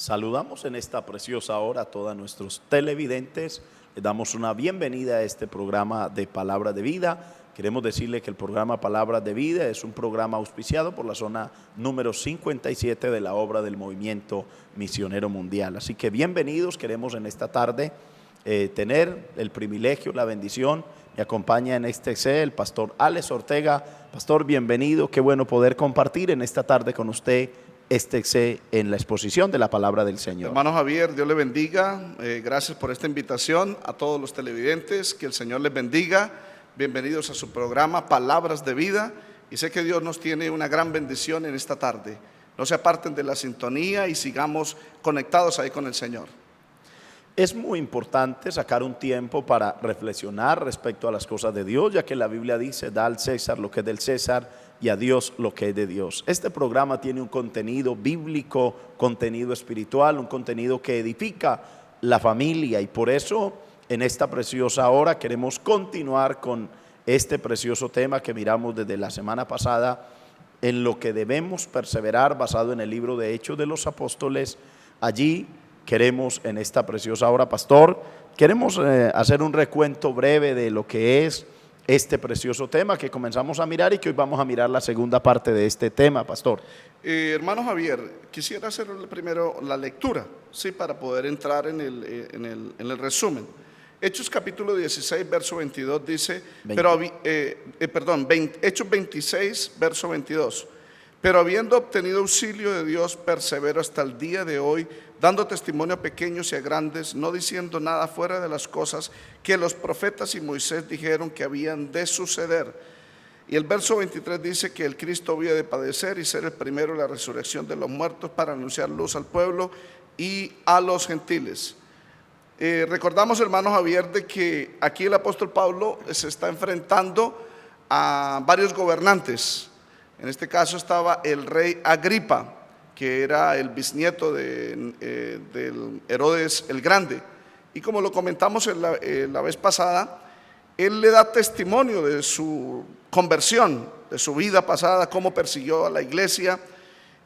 Saludamos en esta preciosa hora a todos nuestros televidentes. Les damos una bienvenida a este programa de Palabra de Vida. Queremos decirle que el programa Palabra de Vida es un programa auspiciado por la zona número 57 de la obra del Movimiento Misionero Mundial. Así que bienvenidos, queremos en esta tarde tener el privilegio, la bendición. Me acompaña en este C el pastor Alex Ortega. Pastor, bienvenido, qué bueno poder compartir en esta tarde con usted en la exposición de la palabra del Señor. Hermano Javier, Dios le bendiga, gracias por esta invitación a todos los televidentes, que el Señor les bendiga, bienvenidos a su programa Palabras de Vida, y sé que Dios nos tiene una gran bendición en esta tarde. No se aparten de la sintonía y sigamos conectados ahí con el Señor. Es muy importante sacar un tiempo para reflexionar respecto a las cosas de Dios, ya que la Biblia dice, da al César lo que es del César y a Dios lo que es de Dios. Este programa tiene un contenido bíblico, contenido espiritual, un contenido que edifica la familia, y por eso en esta preciosa hora queremos continuar con este precioso tema que miramos desde la semana pasada, en lo que debemos perseverar, basado en el libro de Hechos de los Apóstoles. Allí queremos en esta preciosa hora, pastor, queremos hacer un recuento breve de lo que es este precioso tema que comenzamos a mirar y que hoy vamos a mirar la segunda parte de este tema, pastor. Hermano Javier, quisiera hacer primero la lectura, ¿sí? Para poder entrar en el resumen. Hechos capítulo 16, verso 22 dice, Hechos 26, verso 22. Pero habiendo obtenido auxilio de Dios, persevero hasta el día de hoy, dando testimonio a pequeños y a grandes, no diciendo nada fuera de las cosas que los profetas y Moisés dijeron que habían de suceder. Y el verso 23 dice que el Cristo había de padecer y ser el primero en la resurrección de los muertos, para anunciar luz al pueblo y a los gentiles. Recordamos, hermano Javier, de que aquí el apóstol Pablo se está enfrentando a varios gobernantes. En este caso estaba el rey Agripa, que era el bisnieto del Herodes el Grande. Y como lo comentamos la vez pasada, él le da testimonio de su conversión, de su vida pasada, cómo persiguió a la iglesia,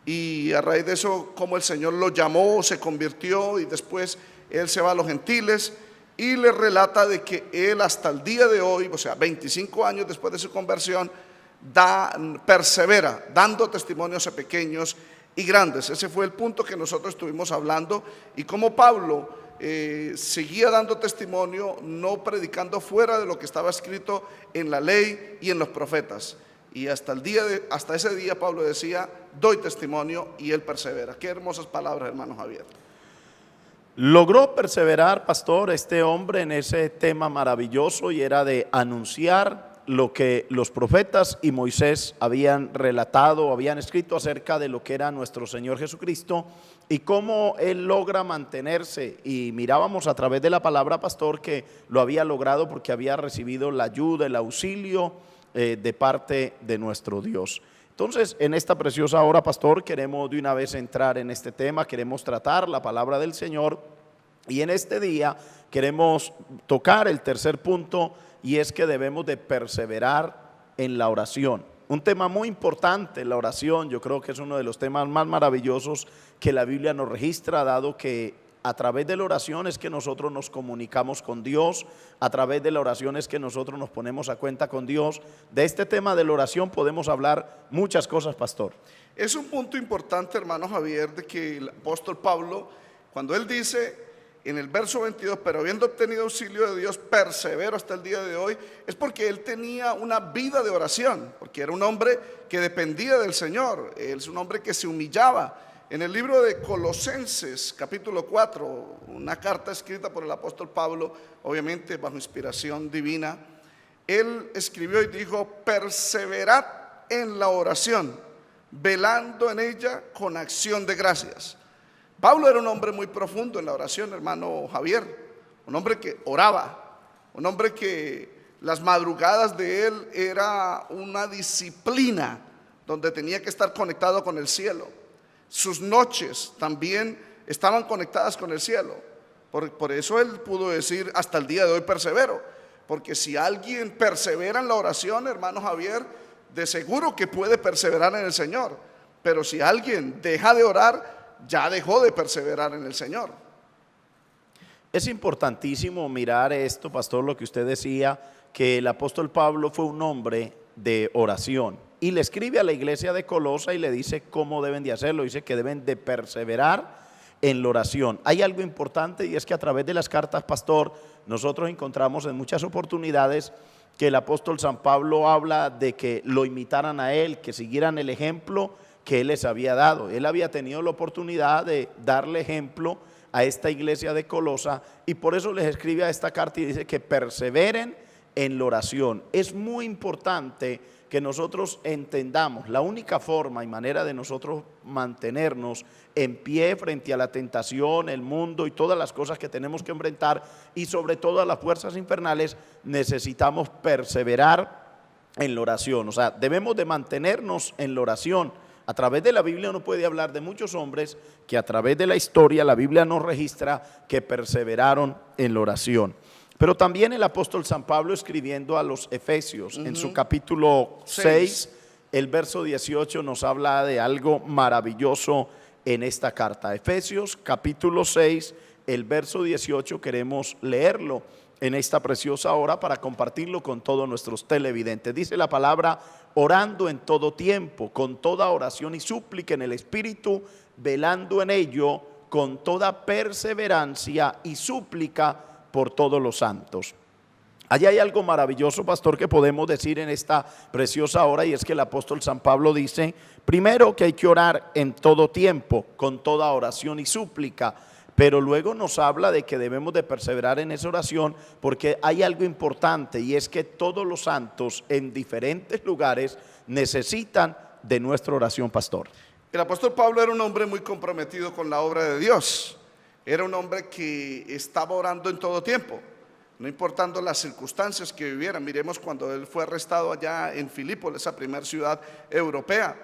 y a raíz de eso, cómo el Señor lo llamó, se convirtió, y después él se va a los gentiles, y le relata de que él hasta el día de hoy, o sea, 25 años después de su conversión, persevera, dando testimonios a pequeños y grandes. Ese fue el punto que nosotros estuvimos hablando, y como Pablo seguía dando testimonio, no predicando fuera de lo que estaba escrito en la ley y en los profetas. Y hasta ese día Pablo decía, doy testimonio, y él persevera. Qué hermosas palabras, hermano Javier. Logró perseverar, pastor, este hombre en ese tema maravilloso, y era de anunciar lo que los profetas y Moisés habían relatado, habían escrito acerca de lo que era nuestro Señor Jesucristo, y cómo él logra mantenerse. Y mirábamos a través de la palabra, pastor, que lo había logrado porque había recibido la ayuda, el auxilio de parte de nuestro Dios. Entonces, en esta preciosa hora, pastor, queremos de una vez entrar en este tema, queremos tratar la palabra del Señor, y en este día queremos tocar el tercer punto, y es que debemos de perseverar en la oración. Un tema muy importante, la oración. Yo creo que es uno de los temas más maravillosos que la Biblia nos registra, dado que a través de la oración es que nosotros nos comunicamos con Dios, a través de la oración es que nosotros nos ponemos a cuenta con Dios. De este tema de la oración podemos hablar muchas cosas, pastor. Es un punto importante, hermano Javier, de que el apóstol Pablo, cuando él dice en el verso 22, pero habiendo obtenido auxilio de Dios, persevero hasta el día de hoy, es porque él tenía una vida de oración, porque era un hombre que dependía del Señor, él es un hombre que se humillaba. En el libro de Colosenses, capítulo 4, una carta escrita por el apóstol Pablo, obviamente bajo inspiración divina, él escribió y dijo, perseverad en la oración, velando en ella con acción de gracias. Pablo era un hombre muy profundo en la oración, hermano Javier, un hombre que oraba, un hombre que las madrugadas de él era una disciplina donde tenía que estar conectado con el cielo. Sus noches también estaban conectadas con el cielo. Por eso él pudo decir, hasta el día de hoy persevero, porque si alguien persevera en la oración, hermano Javier, de seguro que puede perseverar en el Señor. Pero si alguien deja de orar, ya dejó de perseverar en el Señor. Es importantísimo mirar esto, pastor, lo que usted decía, que el apóstol Pablo fue un hombre de oración y le escribe a la iglesia de Colosa y le dice cómo deben de hacerlo. Dice que deben de perseverar en la oración. Hay algo importante y es que a través de las cartas, pastor, nosotros encontramos en muchas oportunidades que el apóstol San Pablo habla de que lo imitaran a él, que siguieran el ejemplo que él les había dado. Él había tenido la oportunidad de darle ejemplo a esta iglesia de Colosa y por eso les escribe a esta carta y dice que perseveren en la oración. Es muy importante que nosotros entendamos la única forma y manera de nosotros mantenernos en pie frente a la tentación, el mundo y todas las cosas que tenemos que enfrentar y sobre todo a las fuerzas infernales. Necesitamos perseverar en la oración, o sea, debemos de mantenernos en la oración. A través de la Biblia uno puede hablar de muchos hombres que a través de la historia la Biblia nos registra que perseveraron en la oración. Pero también el apóstol San Pablo escribiendo a los Efesios, en su capítulo 6, el verso 18 nos habla de algo maravilloso en esta carta. Efesios capítulo 6, el verso 18, queremos leerlo en esta preciosa hora para compartirlo con todos nuestros televidentes. Dice la palabra: orando en todo tiempo, con toda oración y súplica en el Espíritu, velando en ello con toda perseverancia y súplica por todos los santos. Allí hay algo maravilloso, pastor, que podemos decir en esta preciosa hora, y es que el apóstol San Pablo dice, primero, que hay que orar en todo tiempo, con toda oración y súplica, pero luego nos habla de que debemos de perseverar en esa oración porque hay algo importante, y es que todos los santos en diferentes lugares necesitan de nuestra oración, pastor. El apóstol Pablo era un hombre muy comprometido con la obra de Dios. Era un hombre que estaba orando en todo tiempo, no importando las circunstancias que vivieran. Miremos cuando él fue arrestado allá en Filipos, esa primera ciudad europea.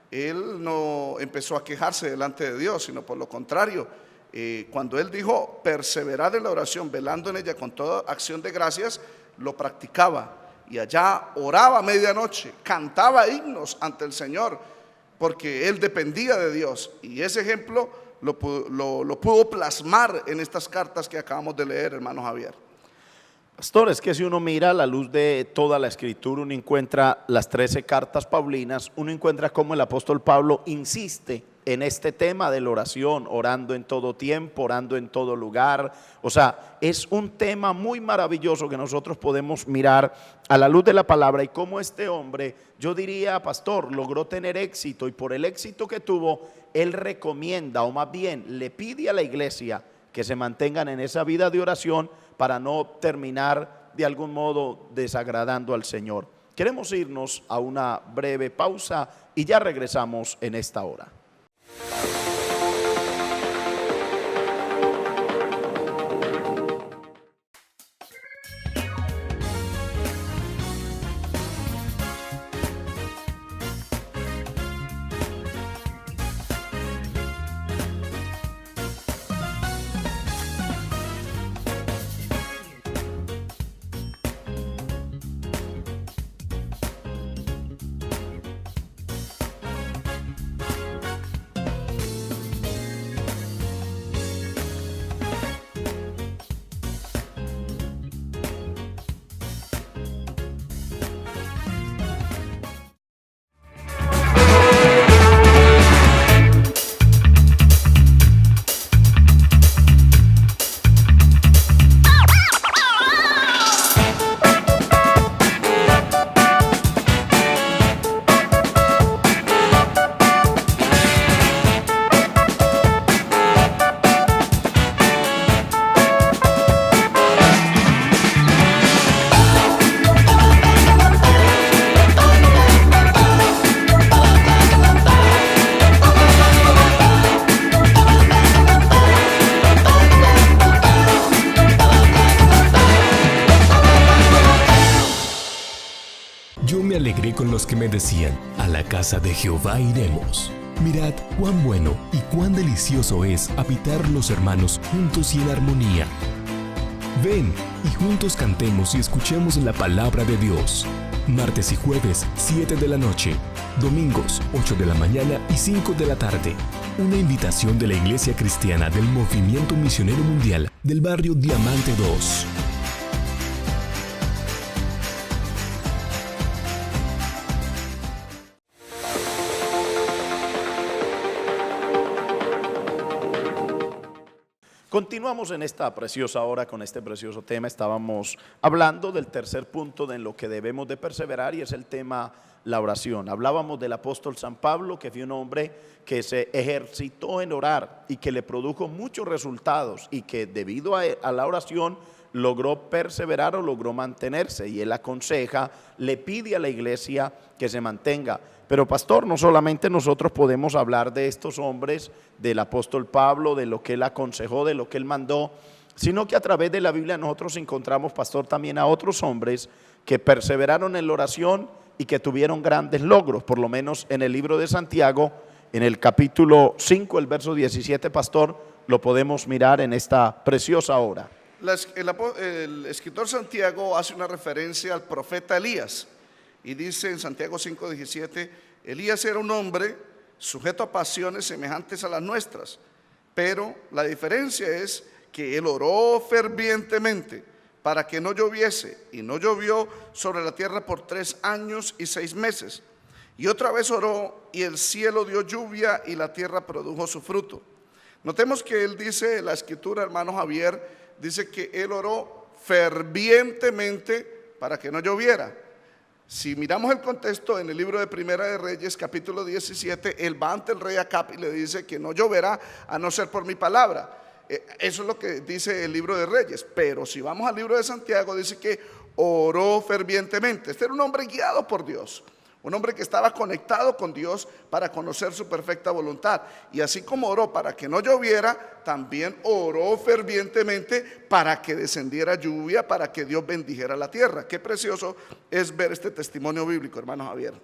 Él no empezó a quejarse delante de Dios, sino por lo contrario. Cuando él dijo perseverar en la oración, velando en ella con toda acción de gracias, lo practicaba. Y allá oraba a medianoche, cantaba himnos ante el Señor, porque él dependía de Dios. Y ese ejemplo lo pudo plasmar en estas cartas que acabamos de leer, hermano Javier. Pastor, es que si uno mira a la luz de toda la escritura, uno encuentra las 13 cartas paulinas, uno encuentra cómo el apóstol Pablo insiste en este tema de la oración, orando en todo tiempo, orando en todo lugar. O sea, es un tema muy maravilloso que nosotros podemos mirar a la luz de la palabra y cómo este hombre, yo diría, pastor, logró tener éxito, y por el éxito que tuvo, él recomienda, o más bien le pide a la iglesia que se mantengan en esa vida de oración para no terminar de algún modo desagradando al Señor. Queremos irnos a una breve pausa y ya regresamos en esta hora. Con los que me decían, a la casa de Jehová iremos. Mirad cuán bueno y cuán delicioso es habitar los hermanos juntos y en armonía. Ven y juntos cantemos y escuchemos la palabra de Dios. Martes y jueves, 7 de la noche. Domingos, 8 de la mañana y 5 de la tarde. Una invitación de la Iglesia Cristiana del Movimiento Misionero Mundial del barrio Diamante 2. Continuamos en esta preciosa hora con este precioso tema. Estábamos hablando del tercer punto de en lo que debemos de perseverar y es el tema la oración. Hablábamos del apóstol San Pablo, que fue un hombre que se ejercitó en orar y que le produjo muchos resultados y que debido a la oración logró perseverar o logró mantenerse, y él aconseja, le pide a la iglesia que se mantenga. Pero pastor, no solamente nosotros podemos hablar de estos hombres, del apóstol Pablo, de lo que él aconsejó, de lo que él mandó, sino que a través de la Biblia nosotros encontramos, pastor, también a otros hombres que perseveraron en la oración y que tuvieron grandes logros. Por lo menos en el libro de Santiago, en el capítulo 5, el verso 17, pastor, lo podemos mirar en esta preciosa hora. El escritor Santiago hace una referencia al profeta Elías y dice en Santiago 5:17: Elías era un hombre sujeto a pasiones semejantes a las nuestras, pero la diferencia es que él oró fervientemente para que no lloviese, y no llovió sobre la tierra por 3 años y 6 meses. Y otra vez oró, y el cielo dio lluvia, y la tierra produjo su fruto. Notemos que él dice, la escritura, hermano Javier, dice que él oró fervientemente para que no lloviera. Si miramos el contexto en el libro de Primera de Reyes, capítulo 17, él va ante el rey Acab y le dice que no lloverá a no ser por mi palabra. Eso es lo que dice el libro de Reyes. Pero si vamos al libro de Santiago, dice que oró fervientemente. Este era un hombre guiado por Dios, un hombre que estaba conectado con Dios para conocer su perfecta voluntad. Y así como oró para que no lloviera, también oró fervientemente para que descendiera lluvia, para que Dios bendijera la tierra. Qué precioso es ver este testimonio bíblico, hermano Javier.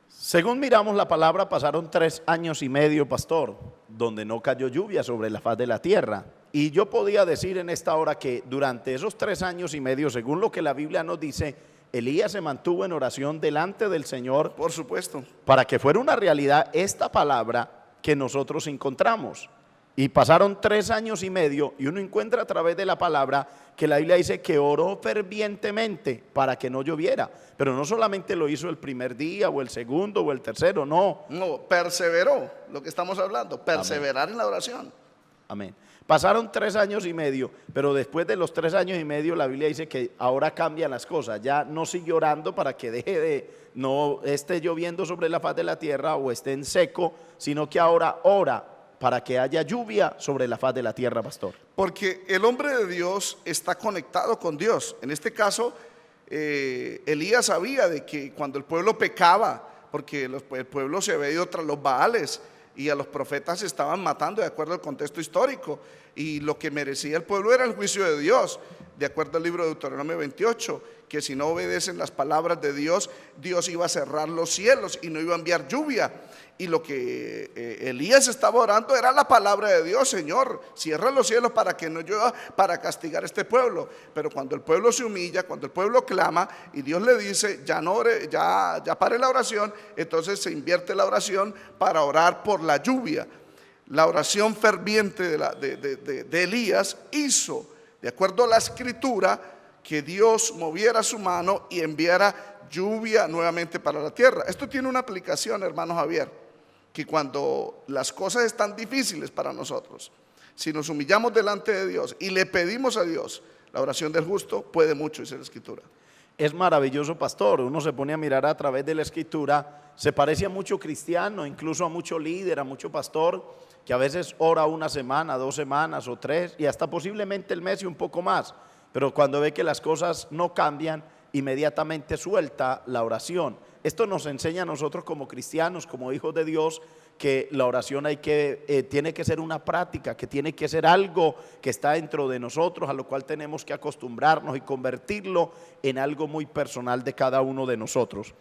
Según miramos la palabra, pasaron 3 años y medio, pastor, donde no cayó lluvia sobre la faz de la tierra. Y yo podía decir en esta hora que durante esos 3 años y medio, según lo que la Biblia nos dice, Elías se mantuvo en oración delante del Señor. Por supuesto. Para que fuera una realidad esta palabra que nosotros encontramos. Y pasaron 3 años y medio y uno encuentra a través de la palabra que la Biblia dice que oró fervientemente para que no lloviera. Pero no solamente lo hizo el primer día o el segundo o el tercero, no. No, perseveró, lo que estamos hablando, perseverar en la oración. Amén. Pasaron 3 años y medio, pero después de los 3 años y medio la Biblia dice que ahora cambian las cosas. Ya no sigue orando para que deje de, no esté lloviendo sobre la faz de la tierra o esté en seco, sino que ahora ora para que haya lluvia sobre la faz de la tierra, pastor. Porque el hombre de Dios está conectado con Dios. En este caso, Elías sabía de que cuando el pueblo pecaba, porque el pueblo se había ido tras los Baales y a los profetas se estaban matando de acuerdo al contexto histórico, y lo que merecía el pueblo era el juicio de Dios, de acuerdo al libro de Deuteronomio 28, que si no obedecen las palabras de Dios, Dios iba a cerrar los cielos y no iba a enviar lluvia. Y lo que Elías estaba orando era la palabra de Dios: Señor, cierra los cielos para que no llueva, para castigar a este pueblo. Pero cuando el pueblo se humilla, cuando el pueblo clama y Dios le dice, ya no ore, ya pare la oración, entonces se invierte la oración para orar por la lluvia. La oración ferviente de Elías hizo, de acuerdo a la escritura, que Dios moviera su mano y enviara lluvia nuevamente para la tierra. Esto tiene una aplicación, hermano Javier, que cuando las cosas están difíciles para nosotros, si nos humillamos delante de Dios y le pedimos a Dios, la oración del justo puede mucho, dice la escritura. Es maravilloso, pastor. Uno se pone a mirar a través de la escritura, se parece a mucho cristiano, incluso a mucho líder, a mucho pastor, que a veces ora 1 semana, 2 semanas o 3 y hasta posiblemente el mes y un poco más, pero cuando ve que las cosas no cambian, inmediatamente suelta la oración. Esto nos enseña a nosotros como cristianos, como hijos de Dios, que la oración tiene que ser una práctica, que tiene que ser algo que está dentro de nosotros, a lo cual tenemos que acostumbrarnos y convertirlo en algo muy personal de cada uno de nosotros.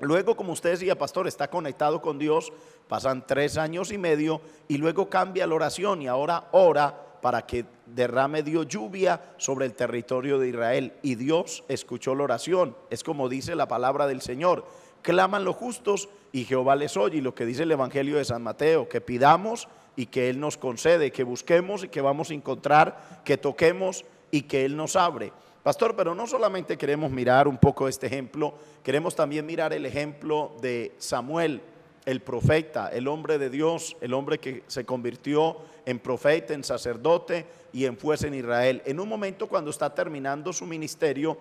Luego, como usted decía, pastor, está conectado con Dios, pasan 3 años y medio y luego cambia la oración y ahora ora para que derrame Dios lluvia sobre el territorio de Israel. Y Dios escuchó la oración. Es como dice la palabra del Señor: claman los justos y Jehová les oye. Y lo que dice el Evangelio de San Mateo, que pidamos y que Él nos concede, que busquemos y que vamos a encontrar, que toquemos y que Él nos abre. Pastor, pero no solamente queremos mirar un poco este ejemplo, queremos también mirar el ejemplo de Samuel, el profeta, el hombre de Dios, el hombre que se convirtió en profeta, en sacerdote y en juez en Israel. En un momento cuando está terminando su ministerio,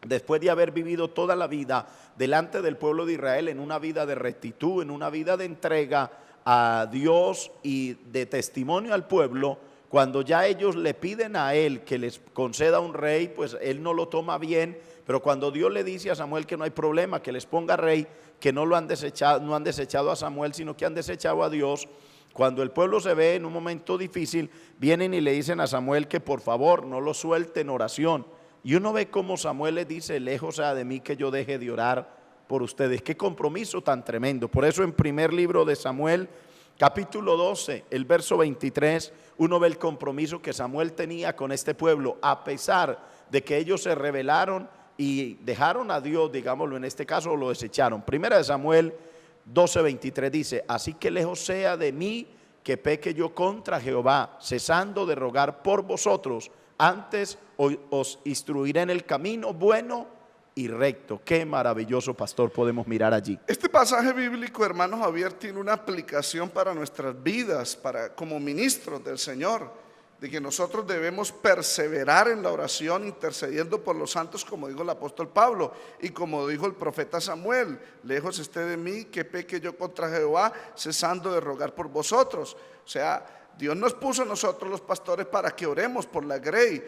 después de haber vivido toda la vida delante del pueblo de Israel, en una vida de rectitud, en una vida de entrega a Dios y de testimonio al pueblo, cuando ya ellos le piden a él que les conceda un rey, pues él no lo toma bien, pero cuando Dios le dice a Samuel que no hay problema, que les ponga rey, que no lo han desechado, no han desechado a Samuel, sino que han desechado a Dios. Cuando el pueblo se ve en un momento difícil, vienen y le dicen a Samuel que por favor no lo suelte en oración. Y uno ve cómo Samuel le dice: lejos sea de mí que yo deje de orar por ustedes. Qué compromiso tan tremendo. Por eso en primer libro de Samuel, capítulo 12, el verso 23, uno ve el compromiso que Samuel tenía con este pueblo, a pesar de que ellos se rebelaron y dejaron a Dios, digámoslo en este caso, lo desecharon. Primera de Samuel 12, 23 dice: así que lejos sea de mí que peque yo contra Jehová, cesando de rogar por vosotros, antes os instruiré en el camino bueno y recto. Qué maravilloso, pastor, podemos mirar allí. Este pasaje bíblico, hermano Javier, tiene una aplicación para nuestras vidas, como ministros del Señor, de que nosotros debemos perseverar en la oración, intercediendo por los santos, como dijo el apóstol Pablo y como dijo el profeta Samuel: lejos esté de mí que peque yo contra Jehová, cesando de rogar por vosotros. O sea, Dios nos puso a nosotros los pastores para que oremos por la grey,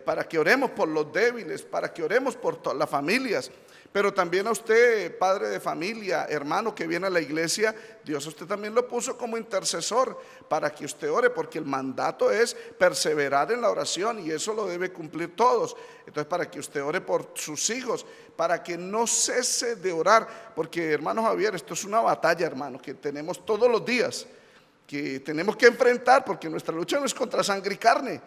para que oremos por los débiles, para que oremos por todas las familias. Pero también a usted, padre de familia, hermano que viene a la iglesia, Dios a usted también lo puso como intercesor para que usted ore, porque el mandato es perseverar en la oración y eso lo debe cumplir todos. Entonces, para que usted ore por sus hijos, para que no cese de orar, porque, hermano Javier, esto es una batalla, hermano, que tenemos todos los días, que tenemos que enfrentar, porque nuestra lucha no es contra sangre y carne.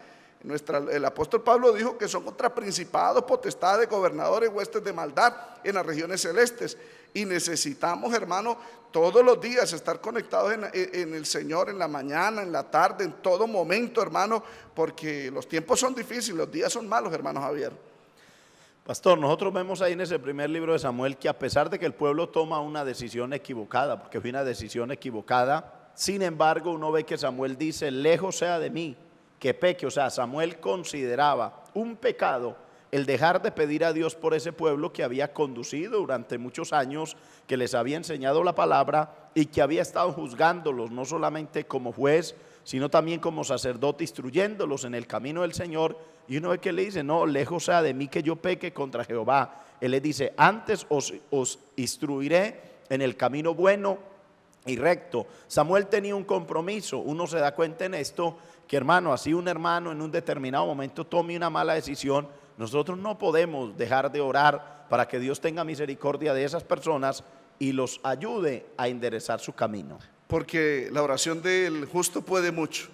El apóstol Pablo dijo que son contra principados, potestades, gobernadores, huestes de maldad en las regiones celestes. Y necesitamos, hermano, todos los días estar conectados en el Señor, en la mañana, en la tarde, en todo momento, hermano, porque los tiempos son difíciles, los días son malos, hermano Javier. Pastor, nosotros vemos ahí en ese primer libro de Samuel que a pesar de que el pueblo toma una decisión equivocada, porque fue una decisión equivocada, sin embargo uno ve que Samuel dice: lejos sea de mí que peque. O sea, Samuel consideraba un pecado el dejar de pedir a Dios por ese pueblo que había conducido durante muchos años, que les había enseñado la palabra y que había estado juzgándolos, no solamente como juez, sino también como sacerdote, instruyéndolos en el camino del Señor. Y uno ve que le dice: no, lejos sea de mí que yo peque contra Jehová. Él le dice: antes os instruiré en el camino bueno y recto. Samuel tenía un compromiso. Uno se da cuenta en esto, que hermano, así un hermano en un determinado momento tome una mala decisión, nosotros no podemos dejar de orar para que Dios tenga misericordia de esas personas y los ayude a enderezar su camino. Porque la oración del justo puede mucho.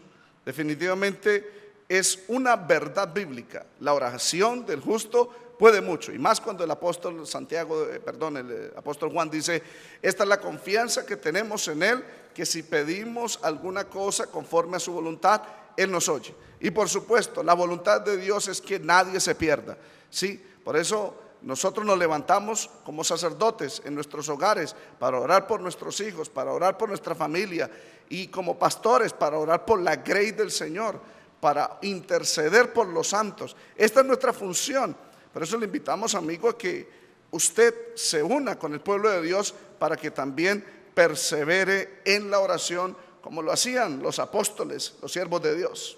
Definitivamente es una verdad bíblica. La oración del justo puede mucho, y más cuando el apóstol el apóstol Juan dice: esta es la confianza que tenemos en él, que si pedimos alguna cosa conforme a su voluntad, él nos oye. Y por supuesto, la voluntad de Dios es que nadie se pierda, ¿sí? Por eso nosotros nos levantamos como sacerdotes en nuestros hogares para orar por nuestros hijos, para orar por nuestra familia, y como pastores para orar por la grey del Señor, para interceder por los santos. Esta es nuestra función. Por eso le invitamos, amigo, a que usted se una con el pueblo de Dios para que también persevere en la oración, como lo hacían los apóstoles, los siervos de Dios.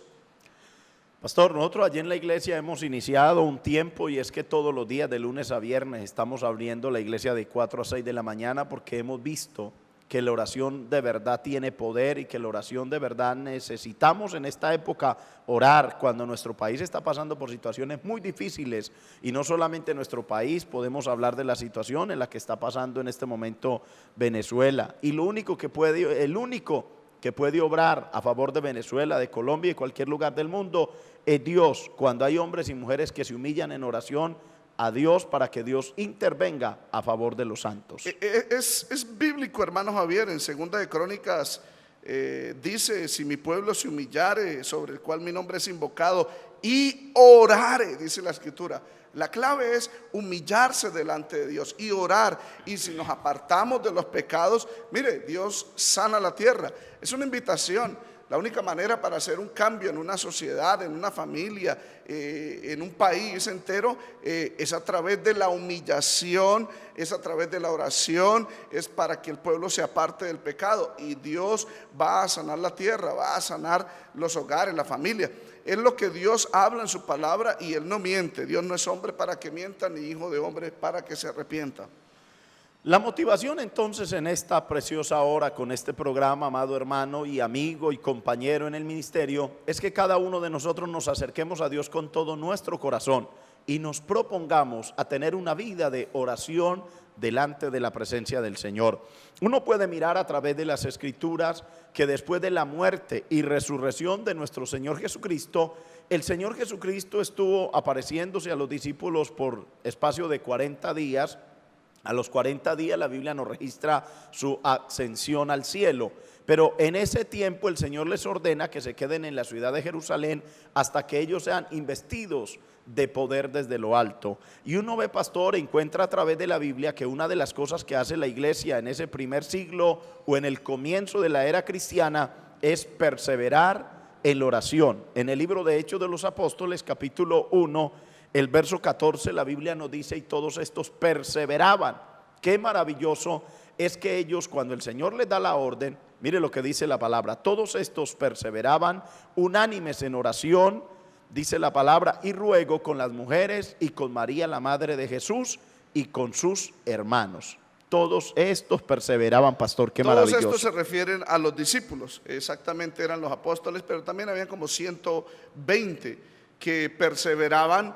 Pastor, nosotros allí en la iglesia hemos iniciado un tiempo, y es que todos los días de lunes a viernes estamos abriendo la iglesia de 4 a 6 de la mañana, porque hemos visto que la oración de verdad tiene poder y que la oración de verdad necesitamos en esta época orar cuando nuestro país está pasando por situaciones muy difíciles, y no solamente en nuestro país, podemos hablar de la situación en la que está pasando en este momento Venezuela, y el único que puede obrar a favor de Venezuela, de Colombia y cualquier lugar del mundo es Dios. Cuando hay hombres y mujeres que se humillan en oración a Dios para que Dios intervenga a favor de los santos. Es bíblico, hermano Javier, en Segunda de Crónicas dice: si mi pueblo se humillare, sobre el cual mi nombre es invocado, y orare, dice la escritura. La clave es humillarse delante de Dios y orar. Y si nos apartamos de los pecados, mire, Dios sana la tierra. Es una invitación. La única manera para hacer un cambio en una sociedad, en una familia, en un país entero, es a través de la humillación, es a través de la oración, es para que el pueblo se aparte del pecado. Y Dios va a sanar la tierra, va a sanar los hogares, la familia. Es lo que Dios habla en su palabra y Él no miente. Dios no es hombre para que mienta, ni hijo de hombre para que se arrepienta. La motivación entonces en esta preciosa hora con este programa, amado hermano y amigo y compañero en el ministerio, es que cada uno de nosotros nos acerquemos a Dios con todo nuestro corazón y nos propongamos a tener una vida de oración delante de la presencia del Señor. Uno puede mirar a través de las Escrituras que después de la muerte y resurrección de nuestro Señor Jesucristo, el Señor Jesucristo estuvo apareciéndose a los discípulos por espacio de 40 días. A los 40 días la Biblia nos registra su ascensión al cielo, pero en ese tiempo el Señor les ordena que se queden en la ciudad de Jerusalén hasta que ellos sean investidos de poder desde lo alto. Y uno ve, pastor, encuentra a través de la Biblia que una de las cosas que hace la iglesia en ese primer siglo o en el comienzo de la era cristiana es perseverar en la oración. En el libro de Hechos de los Apóstoles, capítulo 1, el verso 14, la Biblia nos dice: y todos estos perseveraban. Qué maravilloso es que ellos, cuando el Señor les da la orden, mire lo que dice la palabra: todos estos perseveraban unánimes en oración, dice la palabra, y ruego con las mujeres y con María la madre de Jesús y con sus hermanos. Todos estos perseveraban, pastor, qué maravilloso. Todos estos se refieren a los discípulos, exactamente eran los apóstoles, pero también había como 120 que perseveraban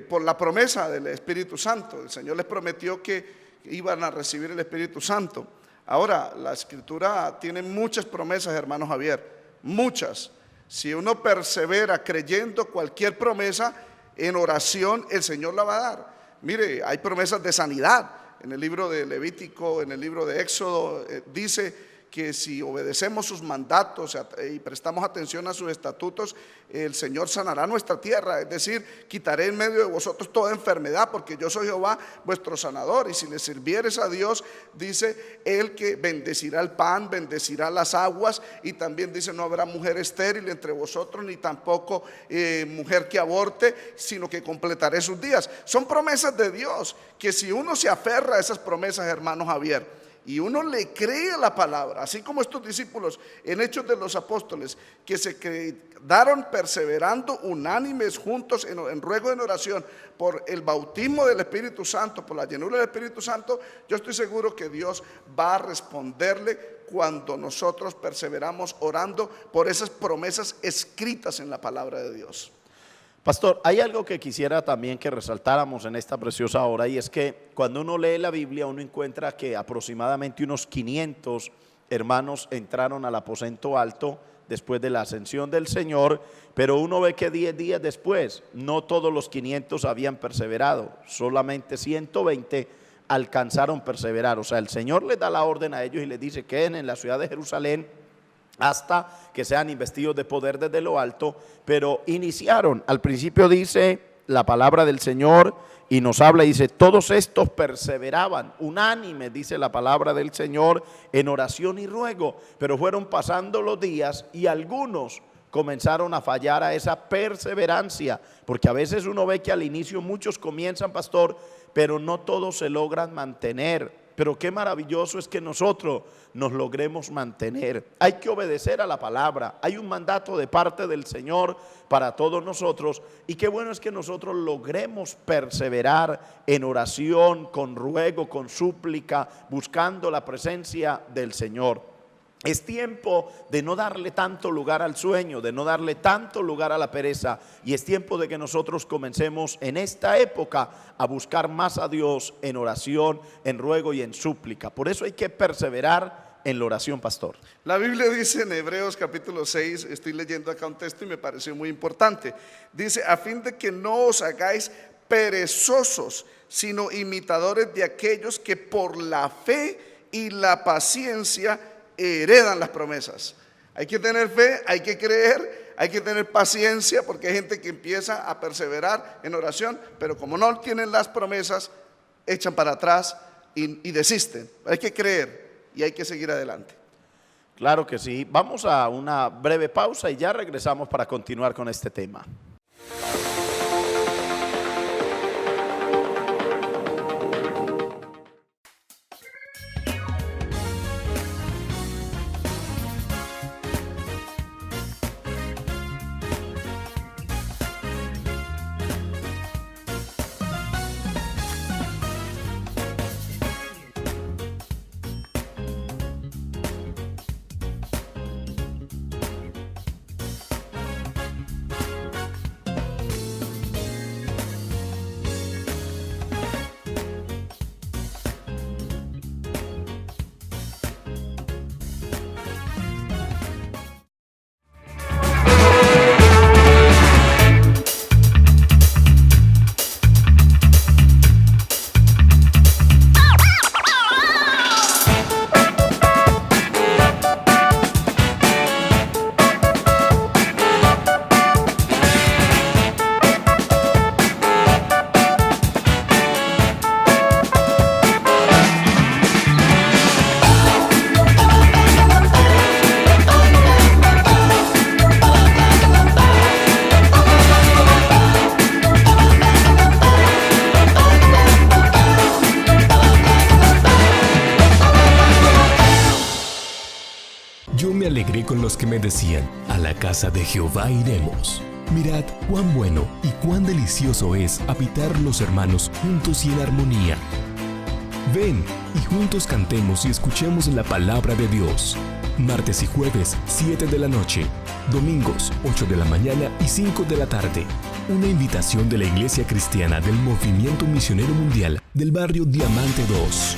por la promesa del Espíritu Santo. El Señor les prometió que iban a recibir el Espíritu Santo. Ahora, la Escritura tiene muchas promesas, hermano Javier, muchas. Si uno persevera creyendo cualquier promesa, en oración el Señor la va a dar. Mire, hay promesas de sanidad. En el libro de Levítico, en el libro de Éxodo, dice que si obedecemos sus mandatos y prestamos atención a sus estatutos, el Señor sanará nuestra tierra. Es decir, quitaré en medio de vosotros toda enfermedad, porque yo soy Jehová vuestro sanador. Y si le sirvieres a Dios, dice Él que bendecirá el pan, bendecirá las aguas. Y también dice: no habrá mujer estéril entre vosotros, ni tampoco mujer que aborte, sino que completaré sus días. Son promesas de Dios, que si uno se aferra a esas promesas, hermano Javier, y uno le cree a la palabra, así como estos discípulos en Hechos de los Apóstoles, que se quedaron perseverando unánimes juntos en ruego, en oración, por el bautismo del Espíritu Santo, por la llenura del Espíritu Santo, yo estoy seguro que Dios va a responderle cuando nosotros perseveramos orando por esas promesas escritas en la palabra de Dios. Pastor, hay algo que quisiera también que resaltáramos en esta preciosa hora, y es que cuando uno lee la Biblia, uno encuentra que aproximadamente unos 500 hermanos entraron al aposento alto después de la ascensión del Señor, pero uno ve que 10 días después, no todos los 500 habían perseverado, solamente 120 alcanzaron perseverar. O sea, el Señor les da la orden a ellos y les dice: queden en la ciudad de Jerusalén hasta que sean investidos de poder desde lo alto, pero iniciaron. Al principio dice la palabra del Señor y nos habla y dice: todos estos perseveraban, unánimes, dice la palabra del Señor, en oración y ruego. Pero fueron pasando los días y algunos comenzaron a fallar a esa perseverancia, porque a veces uno ve que al inicio muchos comienzan, pastor, pero no todos se logran mantener. Pero qué maravilloso es que nosotros nos logremos mantener. Hay que obedecer a la palabra. Hay un mandato de parte del Señor para todos nosotros. Y qué bueno es que nosotros logremos perseverar en oración, con ruego, con súplica, buscando la presencia del Señor. Es tiempo de no darle tanto lugar al sueño, de no darle tanto lugar a la pereza, y es tiempo de que nosotros comencemos en esta época a buscar más a Dios en oración, en ruego y en súplica. Por eso hay que perseverar en la oración, pastor. La Biblia dice en Hebreos capítulo 6, estoy leyendo acá un texto y me pareció muy importante. Dice: a fin de que no os hagáis perezosos, sino imitadores de aquellos que por la fe y la paciencia heredan las promesas. Hay que tener fe, hay que creer, hay que tener paciencia, porque hay gente que empieza a perseverar en oración, pero como no tienen las promesas, echan para atrás y desisten. Hay que creer y hay que seguir adelante. Claro que sí. Vamos a una breve pausa y ya regresamos para continuar con este tema. alegré con los que me decían, a la casa de Jehová iremos. Mirad cuán bueno y cuán delicioso es habitar los hermanos juntos y en armonía. Ven y juntos cantemos y escuchemos la palabra de Dios. Martes y jueves, 7 de la noche. Domingos, 8 de la mañana y 5 de la tarde. Una invitación de la Iglesia Cristiana del Movimiento Misionero Mundial del barrio Diamante 2.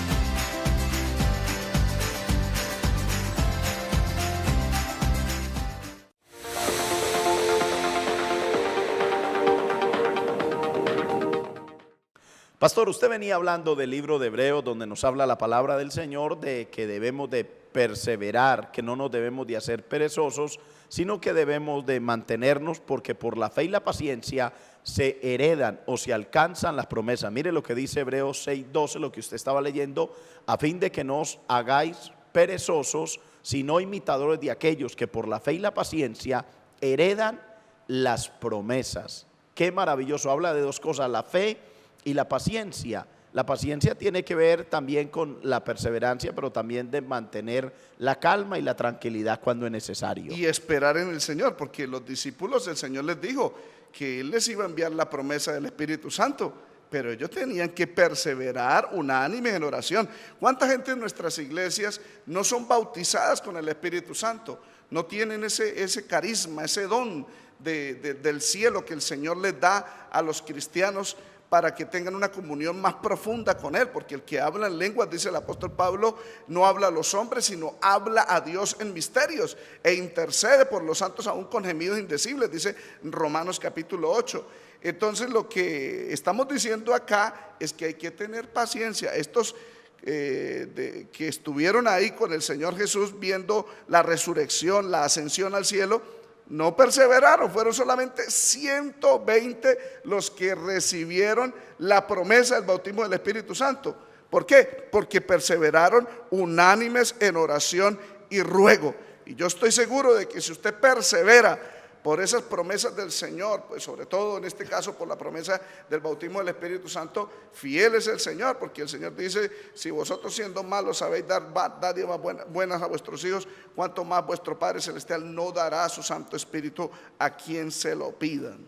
Pastor, usted venía hablando del libro de Hebreos, donde nos habla la palabra del Señor de que debemos de perseverar, que no nos debemos de hacer perezosos, sino que debemos de mantenernos, porque por la fe y la paciencia se heredan o se alcanzan las promesas. Mire lo que dice Hebreos 6:12, lo que usted estaba leyendo, a fin de que no os hagáis perezosos, sino imitadores de aquellos que por la fe y la paciencia heredan las promesas. Qué maravilloso, habla de dos cosas, la fe y la paciencia. La paciencia tiene que ver también con la perseverancia, pero también de mantener la calma y la tranquilidad cuando es necesario. Y esperar en el Señor, porque los discípulos del Señor les dijo que Él les iba a enviar la promesa del Espíritu Santo, pero ellos tenían que perseverar unánimes en oración. ¿Cuánta gente en nuestras iglesias no son bautizadas con el Espíritu Santo? No tienen ese carisma, ese don del cielo que el Señor les da a los cristianos para que tengan una comunión más profunda con Él, porque el que habla en lenguas, dice el apóstol Pablo, no habla a los hombres, sino habla a Dios en misterios e intercede por los santos aún con gemidos indecibles, dice Romanos capítulo 8. Entonces lo que estamos diciendo acá es que hay que tener paciencia. Estos que estuvieron ahí con el Señor Jesús viendo la resurrección, la ascensión al cielo, no perseveraron, fueron solamente 120 los que recibieron la promesa del bautismo del Espíritu Santo. ¿Por qué? Porque perseveraron unánimes en oración y ruego. Y yo estoy seguro de que si usted persevera por esas promesas del Señor, pues sobre todo en este caso por la promesa del bautismo del Espíritu Santo, fiel es el Señor, porque el Señor dice: si vosotros siendo malos sabéis dar dádivas buenas a vuestros hijos, cuanto más vuestro Padre Celestial no dará su Santo Espíritu a quien se lo pidan.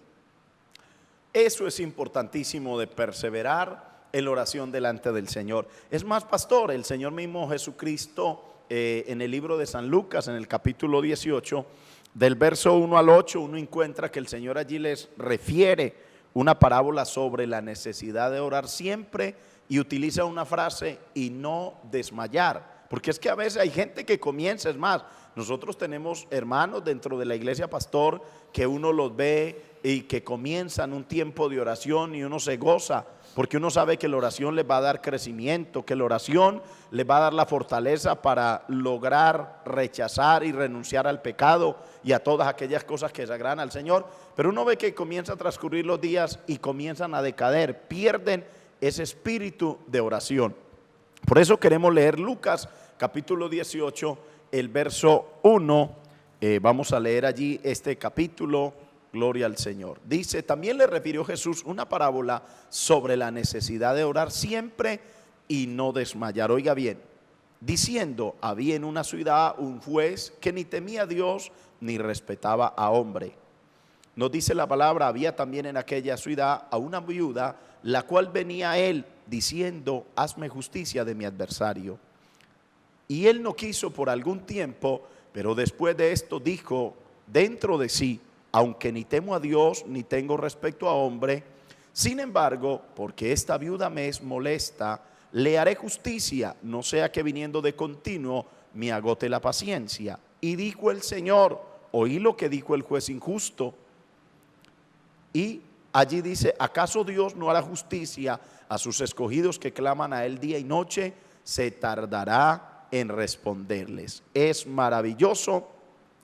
Eso es importantísimo, de perseverar en la oración delante del Señor. Es más, pastor, el Señor mismo Jesucristo en el libro de San Lucas, en el capítulo 18, del verso 1 al 8, uno encuentra que el Señor allí les refiere una parábola sobre la necesidad de orar siempre y utiliza una frase: y no desmayar. porque es que a veces hay gente que comienza, es más, nosotros tenemos hermanos dentro de la iglesia, pastor, que uno los ve y que comienzan un tiempo de oración y uno se goza, porque uno sabe que la oración les va a dar crecimiento, que la oración les va a dar la fortaleza para lograr rechazar y renunciar al pecado y a todas aquellas cosas que desagradan al Señor. Pero uno ve que comienza a transcurrir los días y comienzan a decader, pierden ese espíritu de oración. Por eso queremos leer Lucas capítulo 18, el verso 1. Vamos a leer allí este capítulo. Gloria al Señor. Dice, también le refirió Jesús una parábola sobre la necesidad de orar siempre y no desmayar. Oiga bien, diciendo, había en una ciudad un juez que ni temía a Dios ni respetaba a hombre. Nos dice la palabra, había también en aquella ciudad a una viuda, la cual venía a él diciendo, hazme justicia de mi adversario. Y él no quiso por algún tiempo, pero después de esto dijo dentro de sí, aunque ni temo a Dios ni tengo respecto a hombre, sin embargo, porque esta viuda me es molesta, le haré justicia, no sea que viniendo de continuo me agote la paciencia. Y dijo el Señor, oí lo que dijo el juez injusto. Y allí dice, ¿acaso Dios no hará justicia a sus escogidos que claman a él día y noche? Se tardará en responderles. Es maravilloso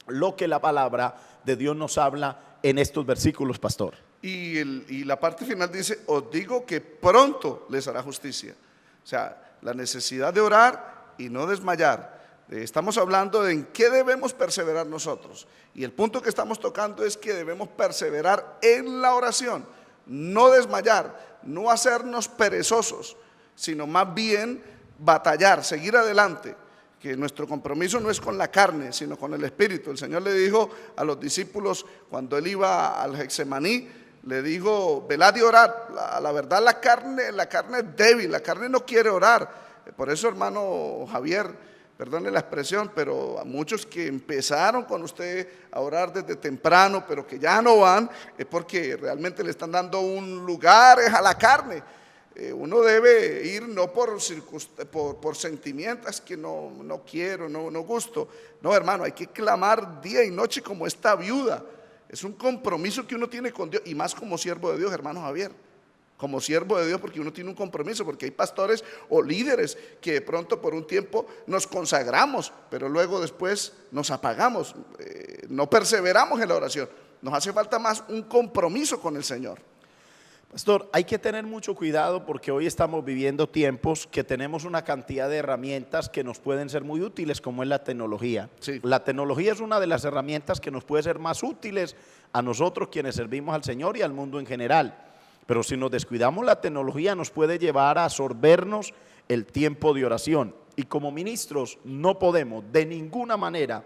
lo que la palabra de Dios nos habla en estos versículos, pastor. Y la parte final dice, os digo que pronto les hará justicia. O sea, la necesidad de orar y no desmayar. Estamos hablando de en qué debemos perseverar nosotros. Y el punto que estamos tocando es que debemos perseverar en la oración, no desmayar, no hacernos perezosos, sino más bien batallar, seguir adelante. Que nuestro compromiso no es con la carne, sino con el Espíritu. El Señor le dijo a los discípulos cuando Él iba al Getsemaní, le dijo, velad y orad. La verdad la carne es débil, la carne no quiere orar. Por eso, hermano Javier, perdone la expresión, pero a muchos que empezaron con usted a orar desde temprano, pero que ya no van, es porque realmente le están dando un lugar a la carne. Uno debe ir no por sentimientos que no quiero, no gusto. No, hermano, hay que clamar día y noche como esta viuda. Es un compromiso que uno tiene con Dios, y más como siervo de Dios, hermano Javier. Como siervo de Dios, porque uno tiene un compromiso, porque hay pastores o líderes que de pronto por un tiempo nos consagramos, pero luego después nos apagamos, no perseveramos en la oración. Nos hace falta más un compromiso con el Señor. Pastor, hay que tener mucho cuidado porque hoy estamos viviendo tiempos que tenemos una cantidad de herramientas que nos pueden ser muy útiles, como es la tecnología. Sí. La tecnología es una de las herramientas que nos puede ser más útiles a nosotros quienes servimos al Señor y al mundo en general. Pero si nos descuidamos, la tecnología nos puede llevar a absorbernos el tiempo de oración. Y como ministros no podemos de ninguna manera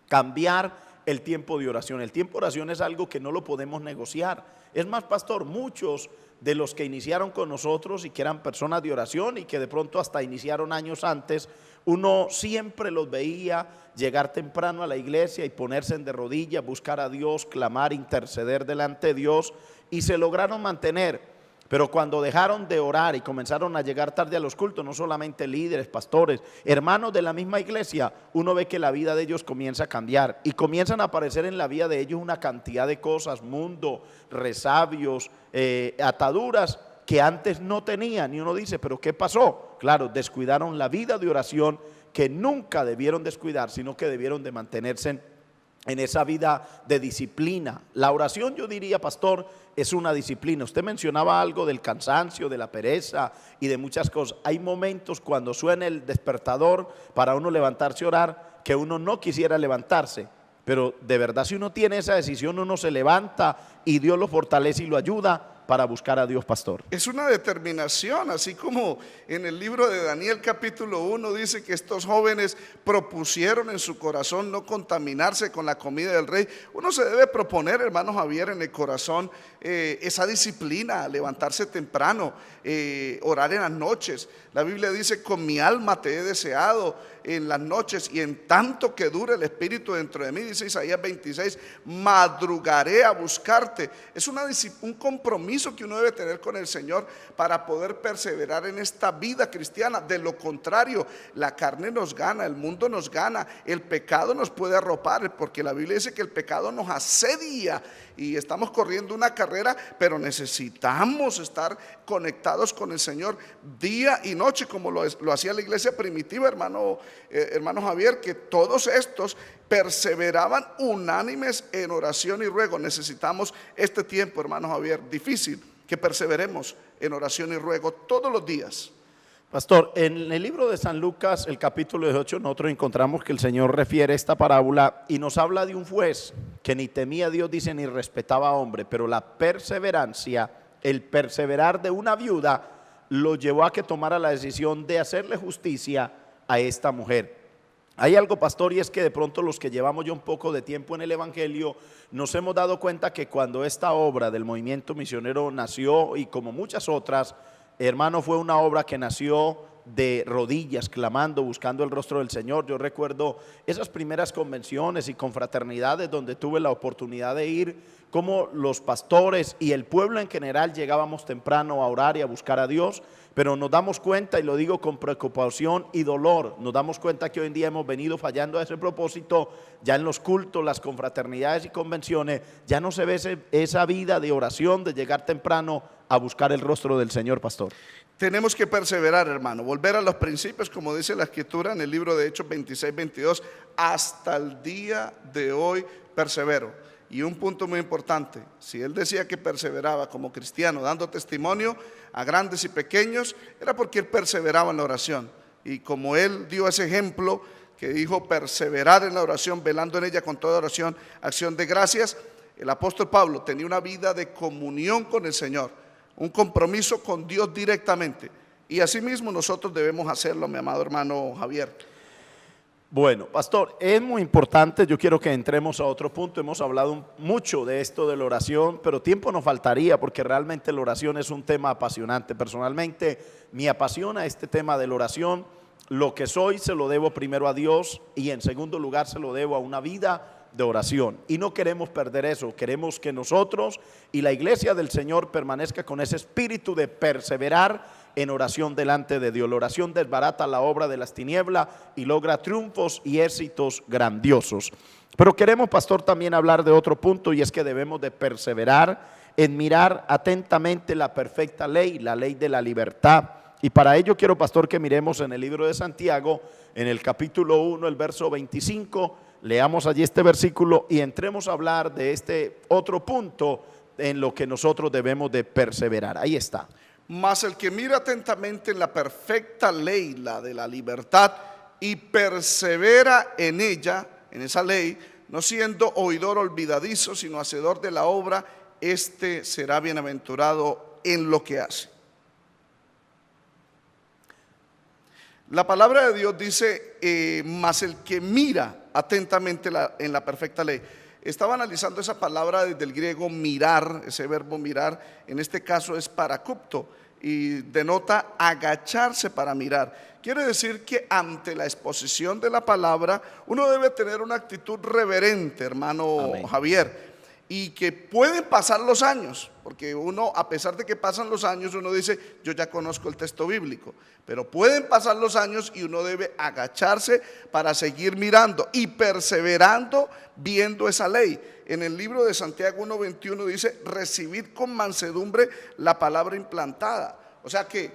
cambiar el tiempo de oración. El tiempo de oración es algo que no lo podemos negociar. Es más, pastor, muchos de los que iniciaron con nosotros y que eran personas de oración y que de pronto hasta iniciaron años antes, uno siempre los veía llegar temprano a la iglesia y ponerse de rodillas, buscar a Dios, clamar, interceder delante de Dios, y se lograron mantener. Pero cuando dejaron de orar y comenzaron a llegar tarde a los cultos, no solamente líderes, pastores, hermanos de la misma iglesia, uno ve que la vida de ellos comienza a cambiar y comienzan a aparecer en la vida de ellos una cantidad de cosas, mundo, resabios, ataduras que antes no tenían. Y uno dice, ¿pero qué pasó? Claro, descuidaron la vida de oración que nunca debieron descuidar, sino que debieron de mantenerse en esa vida de disciplina. La oración, yo diría, pastor, es una disciplina. Usted mencionaba algo del cansancio, de la pereza y de muchas cosas. Hay momentos cuando suena el despertador para uno levantarse a orar que uno no quisiera levantarse, pero de verdad si uno tiene esa decisión, uno se levanta y Dios lo fortalece y lo ayuda para buscar a Dios, pastor. Es una determinación, así como en el libro de Daniel capítulo 1 dice que estos jóvenes propusieron en su corazón no contaminarse con la comida del rey. Uno se debe proponer, hermano Javier, en el corazón esa disciplina, levantarse temprano, orar en las noches. La Biblia dice, con mi alma te he deseado en las noches y en tanto que dure el Espíritu dentro de mí, dice Isaías 26, madrugaré a buscarte. Es un compromiso compromiso que uno debe tener con el Señor para poder perseverar en esta vida cristiana. De lo contrario, la carne nos gana, el mundo nos gana, el pecado nos puede arropar, porque la Biblia dice que el pecado nos asedia y estamos corriendo una carrera, pero necesitamos estar conectados con el Señor día y noche, como lo hacía la iglesia primitiva, hermano Javier, que todos estos perseveraban unánimes en oración y ruego. Necesitamos este tiempo, hermano Javier, difícil, que perseveremos en oración y ruego todos los días. Pastor, en el libro de San Lucas, el capítulo 18, nosotros encontramos que el Señor refiere esta parábola y nos habla de un juez que ni temía a Dios, dice, ni respetaba a hombre, pero la perseverancia, el perseverar de una viuda, lo llevó a que tomara la decisión de hacerle justicia a esta mujer. Hay algo, pastor, y es que de pronto los que llevamos ya un poco de tiempo en el evangelio nos hemos dado cuenta que cuando esta obra del movimiento misionero nació, y como muchas otras, hermano, fue una obra que nació de rodillas, clamando, buscando el rostro del Señor. Yo recuerdo esas primeras convenciones y confraternidades donde tuve la oportunidad de ir, como los pastores y el pueblo en general llegábamos temprano a orar y a buscar a Dios, pero nos damos cuenta, y lo digo con preocupación y dolor, nos damos cuenta que hoy en día hemos venido fallando a ese propósito. Ya en los cultos, las confraternidades y convenciones, ya no se ve esa vida de oración, de llegar temprano a buscar el rostro del Señor, pastor. Tenemos que perseverar, hermano, volver a los principios, como dice la Escritura en el libro de Hechos 26-22, hasta el día de hoy persevero. Y un punto muy importante, si él decía que perseveraba como cristiano, dando testimonio a grandes y pequeños, era porque él perseveraba en la oración. Y como él dio ese ejemplo que dijo perseverar en la oración, velando en ella con toda oración, acción de gracias, el apóstol Pablo tenía una vida de comunión con el Señor, un compromiso con Dios directamente. Y asimismo nosotros debemos hacerlo, mi amado hermano Javier. Bueno, pastor, es muy importante, yo quiero que entremos a otro punto. Hemos hablado mucho de esto de la oración, pero tiempo nos faltaría porque realmente la oración es un tema apasionante. Personalmente me apasiona este tema de la oración. Lo que soy se lo debo primero a Dios y en segundo lugar se lo debo a una vida de oración. Y no queremos perder eso, queremos que nosotros y la iglesia del Señor permanezca con ese espíritu de perseverar en oración delante de Dios. La oración desbarata la obra de las tinieblas y logra triunfos y éxitos grandiosos. Pero queremos, pastor, también hablar de otro punto, y es que debemos de perseverar en mirar atentamente la perfecta ley, la ley de la libertad. Y para ello quiero, pastor, que miremos en el libro de Santiago, en el capítulo 1, el verso 25, leamos allí este versículo y entremos a hablar de este otro punto en lo que nosotros debemos de perseverar. Ahí está. Mas el que mira atentamente en la perfecta ley, la de la libertad, y persevera en ella, en esa ley, no siendo oidor olvidadizo, sino hacedor de la obra, este será bienaventurado en lo que hace. La palabra de Dios dice, mas el que mira atentamente en la perfecta ley. Estaba analizando esa palabra desde el griego mirar, ese verbo mirar, en este caso es paracupto y denota agacharse para mirar. Quiere decir que ante la exposición de la palabra uno debe tener una actitud reverente, hermano Amén. Javier, y que pueden pasar los años, porque uno, a pesar de que pasan los años, uno dice, yo ya conozco el texto bíblico, pero pueden pasar los años y uno debe agacharse para seguir mirando y perseverando viendo esa ley. En el libro de Santiago 1:21 dice, recibid con mansedumbre la palabra implantada. O sea que,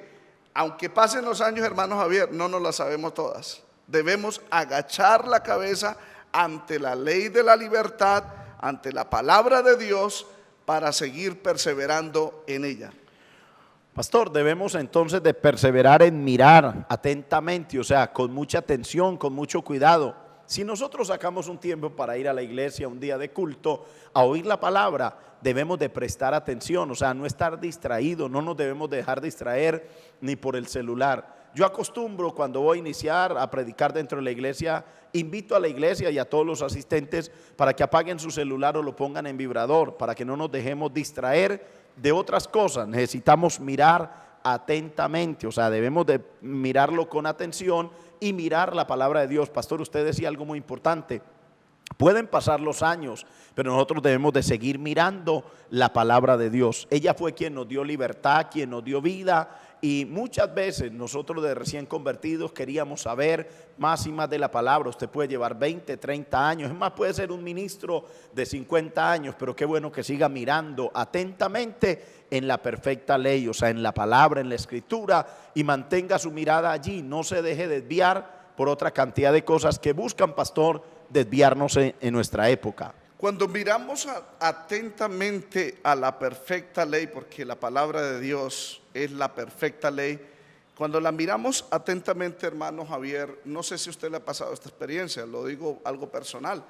aunque pasen los años, hermano Javier, no nos la sabemos todas. Debemos agachar la cabeza ante la ley de la libertad, ante la palabra de Dios, para seguir perseverando en ella. Pastor, debemos entonces de perseverar en mirar atentamente, o sea, con mucha atención, con mucho cuidado. Si nosotros sacamos un tiempo para ir a la iglesia, un día de culto, a oír la palabra, debemos de prestar atención, o sea, no estar distraídos, no nos debemos dejar distraer ni por el celular. Yo acostumbro, cuando voy a iniciar a predicar dentro de la iglesia, invito a la iglesia y a todos los asistentes para que apaguen su celular o lo pongan en vibrador, para que no nos dejemos distraer de otras cosas. Necesitamos mirar atentamente, o sea, debemos de mirarlo con atención y mirar la palabra de Dios. Pastor, usted decía algo muy importante. Pueden pasar los años, pero nosotros debemos de seguir mirando la palabra de Dios. Ella fue quien nos dio libertad, quien nos dio vida, y muchas veces nosotros de recién convertidos queríamos saber más y más de la palabra. Usted puede llevar 20, 30 años, es más, puede ser un ministro de 50 años, pero qué bueno que siga mirando atentamente en la perfecta ley, o sea, en la palabra, en la escritura, y mantenga su mirada allí. No se deje desviar por otra cantidad de cosas que buscan, pastor, desviarnos en nuestra época. Cuando miramos atentamente a la perfecta ley, porque la palabra de Dios es la perfecta ley, cuando la miramos atentamente, hermano Javier, no sé si a usted le ha pasado esta experiencia, lo digo algo personal.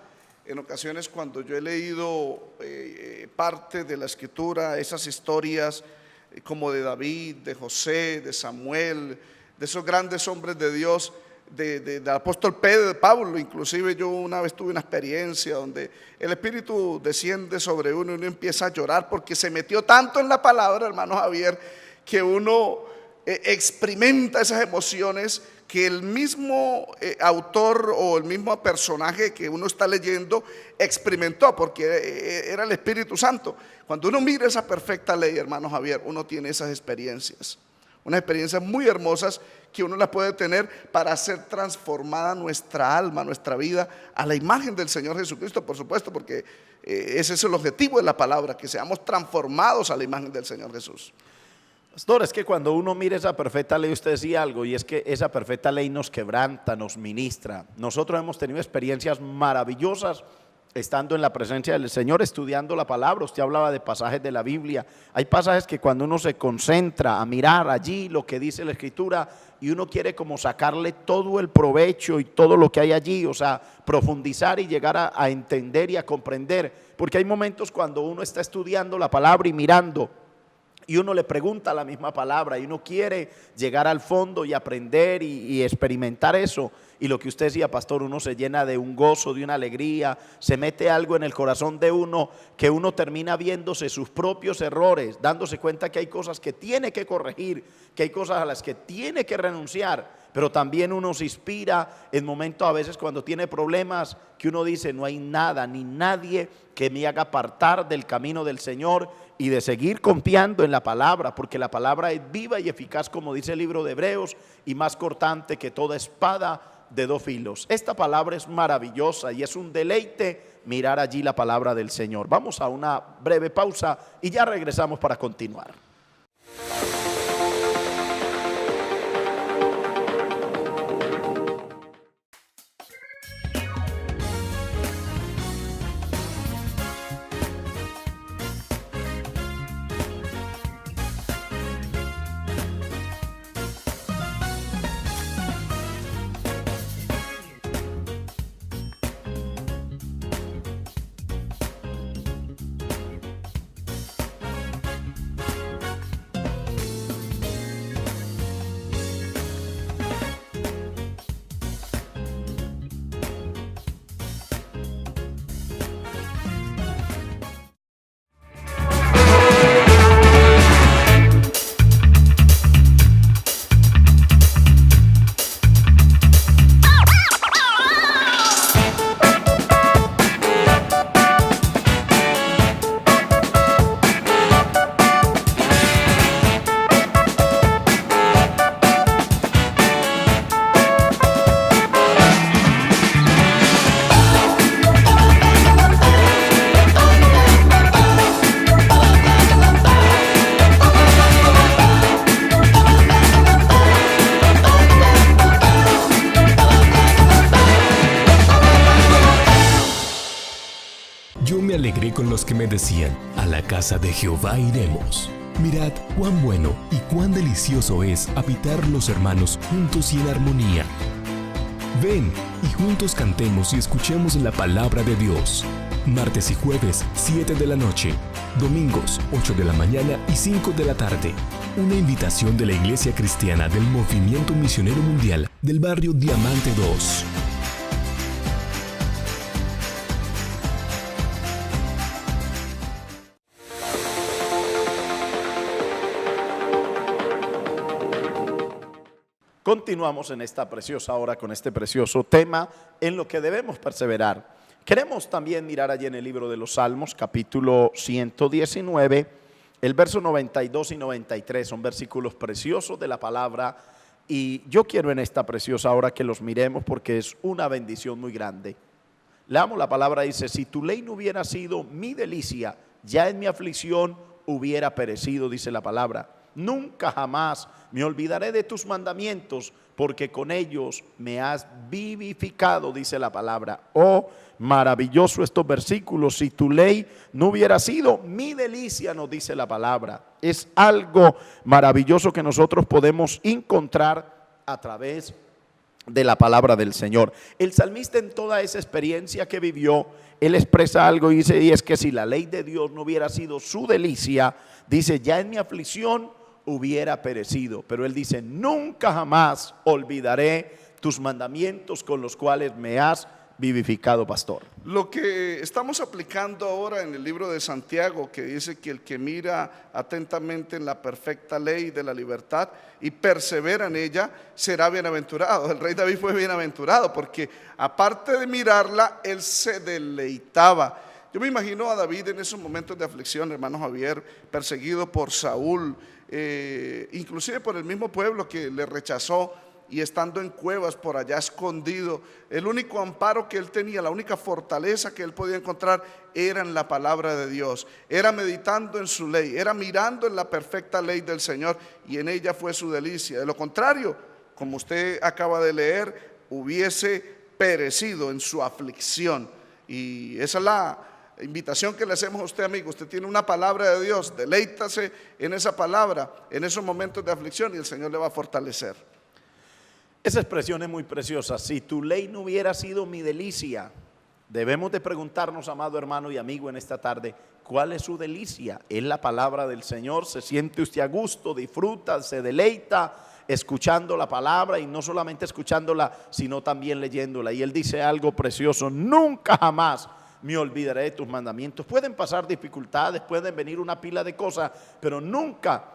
En ocasiones cuando yo he leído parte de la escritura, esas historias como de David, de José, de Samuel, de esos grandes hombres de Dios, del apóstol Pedro, Pablo, inclusive yo una vez tuve una experiencia donde el Espíritu desciende sobre uno y uno empieza a llorar porque se metió tanto en la palabra, hermano Javier, que uno experimenta esas emociones que el mismo autor o el mismo personaje que uno está leyendo experimentó, porque era el Espíritu Santo. Cuando uno mira esa perfecta ley, hermano Javier, uno tiene esas experiencias, unas experiencias muy hermosas que uno las puede tener para hacer transformada nuestra alma, nuestra vida a la imagen del Señor Jesucristo, por supuesto, porque ese es el objetivo de la palabra, que seamos transformados a la imagen del Señor Jesús. Pastor, es que cuando uno mira esa perfecta ley, usted decía algo, y es que esa perfecta ley nos quebranta, nos ministra. Nosotros hemos tenido experiencias maravillosas estando en la presencia del Señor, estudiando la palabra. Usted hablaba de pasajes de la Biblia. Hay pasajes que cuando uno se concentra a mirar allí lo que dice la Escritura y uno quiere como sacarle todo el provecho y todo lo que hay allí, o sea, profundizar y llegar a entender y a comprender, porque hay momentos cuando uno está estudiando la palabra y mirando y uno le pregunta la misma palabra y uno quiere llegar al fondo y aprender y experimentar eso. Y lo que usted decía, pastor, uno se llena de un gozo, de una alegría, se mete algo en el corazón de uno que uno termina viéndose sus propios errores, dándose cuenta que hay cosas que tiene que corregir, que hay cosas a las que tiene que renunciar. Pero también uno se inspira en momentos a veces cuando tiene problemas que uno dice no hay nada ni nadie que me haga apartar del camino del Señor y de seguir confiando en la palabra, porque la palabra es viva y eficaz, como dice el libro de Hebreos, y más cortante que toda espada de dos filos. Esta palabra es maravillosa y es un deleite mirar allí la palabra del Señor. Vamos a una breve pausa y ya regresamos para continuar. Me alegré con los que me decían, a la casa de Jehová iremos. Mirad cuán bueno y cuán delicioso es habitar los hermanos juntos y en armonía. Ven y juntos cantemos y escuchemos la palabra de Dios. Martes y jueves, 7 de la noche. Domingos, 8 de la mañana y 5 de la tarde. Una invitación de la Iglesia Cristiana del Movimiento Misionero Mundial del barrio Diamante 2. Continuamos en esta preciosa hora con este precioso tema en lo que debemos perseverar. Queremos también mirar allí en el libro de los Salmos, capítulo 119, el verso 92 y 93, son versículos preciosos de la palabra, y yo quiero en esta preciosa hora que los miremos porque es una bendición muy grande. Leamos la palabra, dice: si tu ley no hubiera sido mi delicia, ya en mi aflicción hubiera perecido, dice la palabra. Nunca jamás me olvidaré de tus mandamientos, porque con ellos me has vivificado, dice la palabra. Oh, maravilloso estos versículos. Si tu ley no hubiera sido mi delicia, nos dice la palabra. Es algo maravilloso que nosotros podemos encontrar a través de la palabra del Señor. El salmista, en toda esa experiencia que vivió, él expresa algo y dice, y es que si la ley de Dios no hubiera sido su delicia, dice, ya en mi aflicción hubiera perecido. Pero él dice, nunca jamás olvidaré tus mandamientos con los cuales me has vivificado, pastor. Lo que estamos aplicando ahora en el libro de Santiago, que dice que el que mira atentamente en la perfecta ley de la libertad y persevera en ella, será bienaventurado. El rey David fue bienaventurado porque aparte de mirarla, él se deleitaba. Yo me imagino a David en esos momentos de aflicción, hermano Javier, perseguido por Saúl, inclusive por el mismo pueblo que le rechazó, y estando en cuevas por allá escondido, el único amparo que él tenía, la única fortaleza que él podía encontrar era en la palabra de Dios, era meditando en su ley, era mirando en la perfecta ley del Señor, y en ella fue su delicia. De lo contrario, como usted acaba de leer, hubiese perecido en su aflicción. Y esa es la invitación que le hacemos a usted, amigo. Usted tiene una palabra de Dios, deleítase en esa palabra en esos momentos de aflicción y el Señor le va a fortalecer. Esa expresión es muy preciosa. Si tu ley no hubiera sido mi delicia, debemos de preguntarnos, amado hermano y amigo, en esta tarde, ¿cuál es su delicia? Es la palabra del Señor. ¿Se siente usted a gusto, disfruta, se deleita escuchando la palabra, y no solamente escuchándola, sino también leyéndola? Y él dice algo precioso: nunca jamás me olvidaré de tus mandamientos. Pueden pasar dificultades, pueden venir una pila de cosas, pero nunca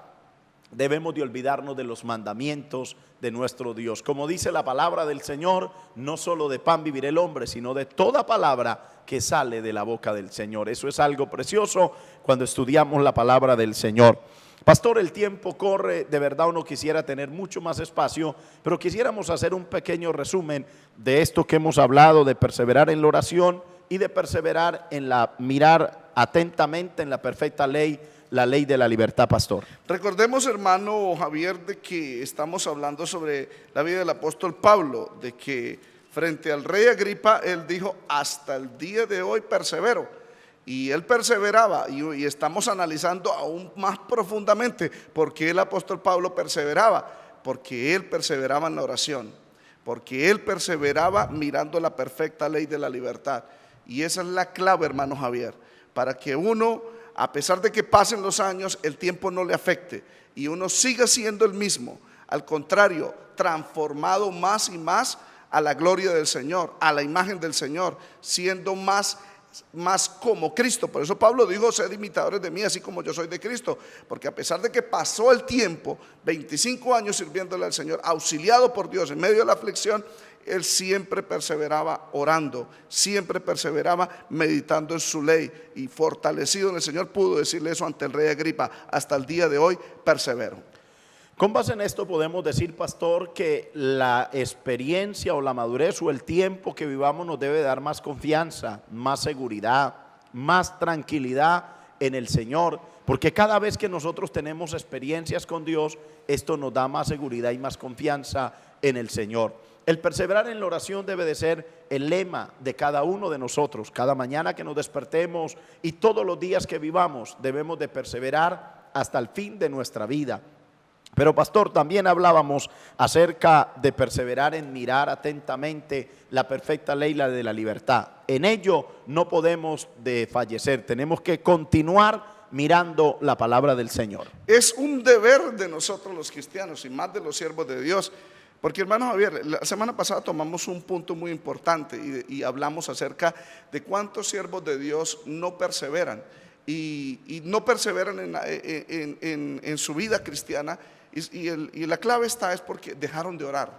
debemos de olvidarnos de los mandamientos de nuestro Dios. Como dice la palabra del Señor, no solo de pan vivirá el hombre, sino de toda palabra que sale de la boca del Señor. Eso es algo precioso cuando estudiamos la palabra del Señor. Pastor, el tiempo corre, de verdad uno quisiera tener mucho más espacio, pero quisiéramos hacer un pequeño resumen de esto que hemos hablado, de perseverar en la oración y de perseverar en la mirar atentamente en la perfecta ley, la ley de la libertad, pastor. Recordemos, hermano Javier, de que estamos hablando sobre la vida del apóstol Pablo, de que frente al rey Agripa, él dijo, hasta el día de hoy persevero. Y él perseveraba, y estamos analizando aún más profundamente por qué el apóstol Pablo perseveraba, porque él perseveraba en la oración, porque él perseveraba mirando la perfecta ley de la libertad. Y esa es la clave, hermano Javier, para que uno, a pesar de que pasen los años, el tiempo no le afecte y uno siga siendo el mismo. Al contrario, transformado más y más a la gloria del Señor, a la imagen del Señor, siendo más como Cristo. Por eso Pablo dijo, sed imitadores de mí, así como yo soy de Cristo. Porque a pesar de que pasó el tiempo, 25 años sirviéndole al Señor, auxiliado por Dios en medio de la aflicción, él siempre perseveraba orando, siempre perseveraba meditando en su ley, y fortalecido en el Señor pudo decirle eso ante el rey Agripa: hasta el día de hoy persevero. Con base en esto podemos decir, pastor, que la experiencia o la madurez o el tiempo que vivamos nos debe dar más confianza, más seguridad, más tranquilidad en el Señor, porque cada vez que nosotros tenemos experiencias con Dios, esto nos da más seguridad y más confianza en el Señor. El perseverar en la oración debe de ser el lema de cada uno de nosotros. Cada mañana que nos despertemos y todos los días que vivamos, debemos de perseverar hasta el fin de nuestra vida. Pero, pastor, también hablábamos acerca de perseverar en mirar atentamente la perfecta ley, la de la libertad. En ello no podemos desfallecer, tenemos que continuar mirando la palabra del Señor. Es un deber de nosotros los cristianos y más de los siervos de Dios. Porque, hermano Javier, la semana pasada tomamos un punto muy importante y hablamos acerca de cuántos siervos de Dios no perseveran y no perseveran en su vida cristiana, y la clave está es porque dejaron de orar,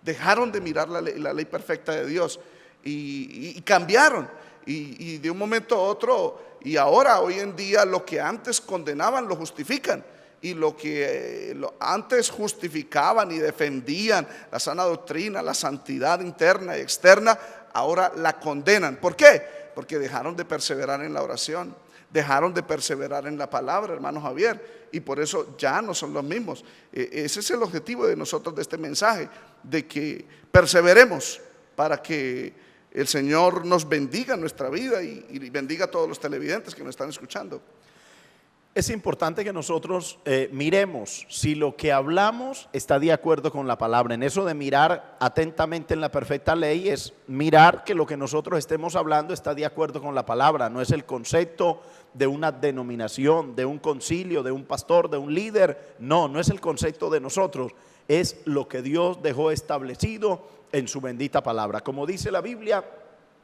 dejaron de mirar la ley perfecta de Dios y cambiaron. y de un momento a otro, y ahora hoy en día lo que antes condenaban lo justifican. Y lo que antes justificaban y defendían, la sana doctrina, la santidad interna y externa, ahora la condenan. ¿Por qué? Porque dejaron de perseverar en la oración, dejaron de perseverar en la palabra, hermano Javier, y por eso ya no son los mismos. Ese es el objetivo de nosotros, de este mensaje, de que perseveremos para que el Señor nos bendiga en nuestra vida y bendiga a todos los televidentes que nos están escuchando. Es importante que nosotros miremos si lo que hablamos está de acuerdo con la palabra. En eso de mirar atentamente en la perfecta ley es mirar que lo que nosotros estemos hablando está de acuerdo con la palabra. No es el concepto de una denominación, de un concilio, de un pastor, de un líder. No es el concepto de nosotros. Es lo que Dios dejó establecido en su bendita palabra. Como dice la Biblia,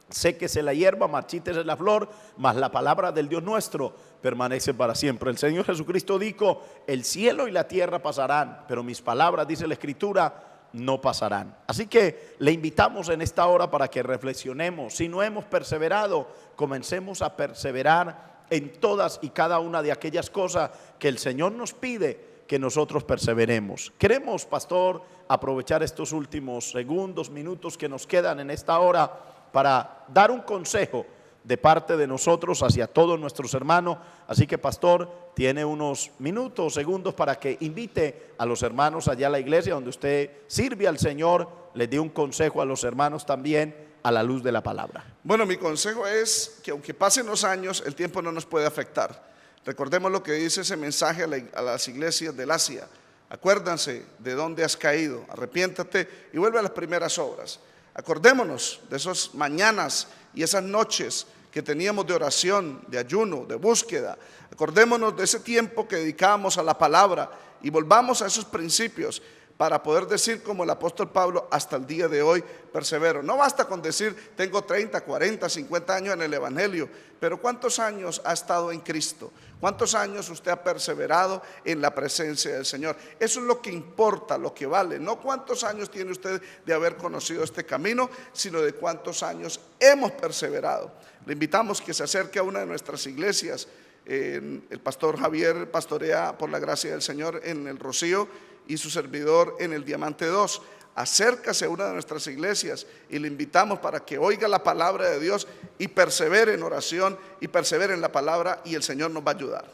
séquese la hierba, marchítese la flor, mas la palabra del Dios nuestro permanece para siempre. El Señor Jesucristo dijo: el cielo y la tierra pasarán, pero mis palabras, dice la Escritura, no pasarán. Así que le invitamos en esta hora para que reflexionemos. Si no hemos perseverado, comencemos a perseverar en todas y cada una de aquellas cosas que el Señor nos pide que nosotros perseveremos. Queremos, pastor, aprovechar estos últimos segundos, minutos que nos quedan en esta hora para dar un consejo de parte de nosotros hacia todos nuestros hermanos. Así que, pastor, tiene unos minutos, segundos para que invite a los hermanos allá a la iglesia donde usted sirve al Señor, les dé un consejo a los hermanos también a la luz de la palabra. Bueno, mi consejo es que aunque pasen los años, el tiempo no nos puede afectar. Recordemos lo que dice ese mensaje a las iglesias del Asia: acuérdense de dónde has caído, arrepiéntate y vuelve a las primeras obras. Acordémonos de esas mañanas y esas noches que teníamos de oración, de ayuno, de búsqueda. Acordémonos de ese tiempo que dedicábamos a la palabra y volvamos a esos principios para poder decir como el apóstol Pablo: hasta el día de hoy persevero. No basta con decir tengo 30, 40, 50 años en el evangelio, pero ¿cuántos años ha estado en Cristo? ¿Cuántos años usted ha perseverado en la presencia del Señor? Eso es lo que importa, lo que vale. No cuántos años tiene usted de haber conocido este camino, sino de cuántos años hemos perseverado. Le invitamos que se acerque a una de nuestras iglesias. El pastor Javier pastorea, por la gracia del Señor, en el Rocío, y su servidor en el Diamante 2. Acércase a una de nuestras iglesias y le invitamos para que oiga la palabra de Dios y persevere en oración y persevere en la palabra, y el Señor nos va a ayudar.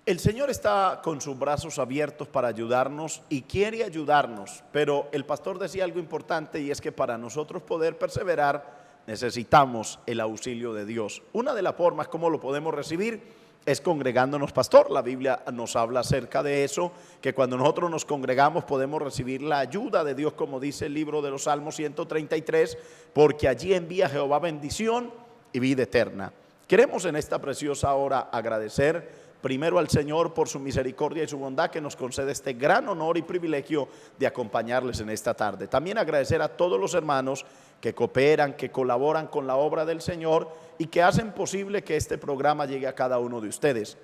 El Señor está con sus brazos abiertos para ayudarnos y quiere ayudarnos, pero el pastor decía algo importante, y es que para nosotros poder perseverar necesitamos el auxilio de Dios. Una de las formas como lo podemos recibir es congregándonos, pastor. La Biblia nos habla acerca de eso, que cuando nosotros nos congregamos podemos recibir la ayuda de Dios, como dice el libro de los Salmos 133, porque allí envía Jehová bendición y vida eterna. Queremos en esta preciosa hora agradecer primero al Señor por su misericordia y su bondad, que nos concede este gran honor y privilegio de acompañarles en esta tarde. También agradecer a todos los hermanos que cooperan, que colaboran con la obra del Señor y que hacen posible que este programa llegue a cada uno de ustedes.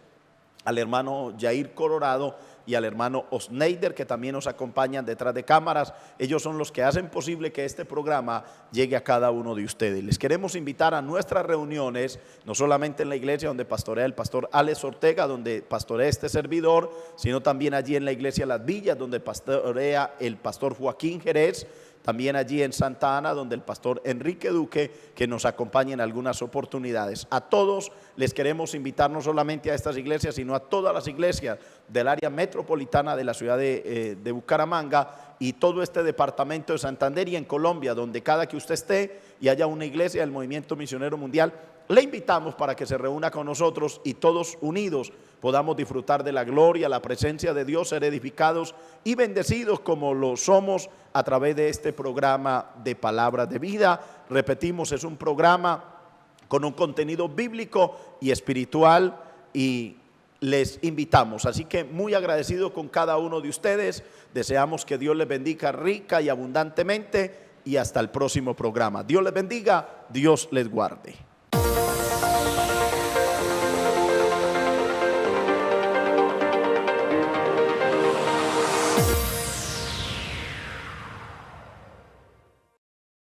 Al hermano Jair Colorado y al hermano Osneider, que también nos acompañan detrás de cámaras. Ellos son los que hacen posible que este programa llegue a cada uno de ustedes. Les queremos invitar a nuestras reuniones, no solamente en la iglesia donde pastorea el pastor Alex Ortega, donde pastorea este servidor, sino también allí en la iglesia Las Villas, donde pastorea el pastor Joaquín Jerez. También allí en Santa Ana, donde el pastor Enrique Duque, que nos acompaña en algunas oportunidades. A todos les queremos invitar, no solamente a estas iglesias, sino a todas las iglesias del área metropolitana de la ciudad de Bucaramanga y todo este departamento de Santander y en Colombia, donde cada que usted esté y haya una iglesia del Movimiento Misionero Mundial, le invitamos para que se reúna con nosotros y todos unidos podamos disfrutar de la gloria, la presencia de Dios, ser edificados y bendecidos como lo somos a través de este programa de Palabras de Vida. Repetimos, es un programa con un contenido bíblico y espiritual, y les invitamos. Así que muy agradecido con cada uno de ustedes. Deseamos que Dios les bendiga rica y abundantemente, y hasta el próximo programa. Dios les bendiga, Dios les guarde.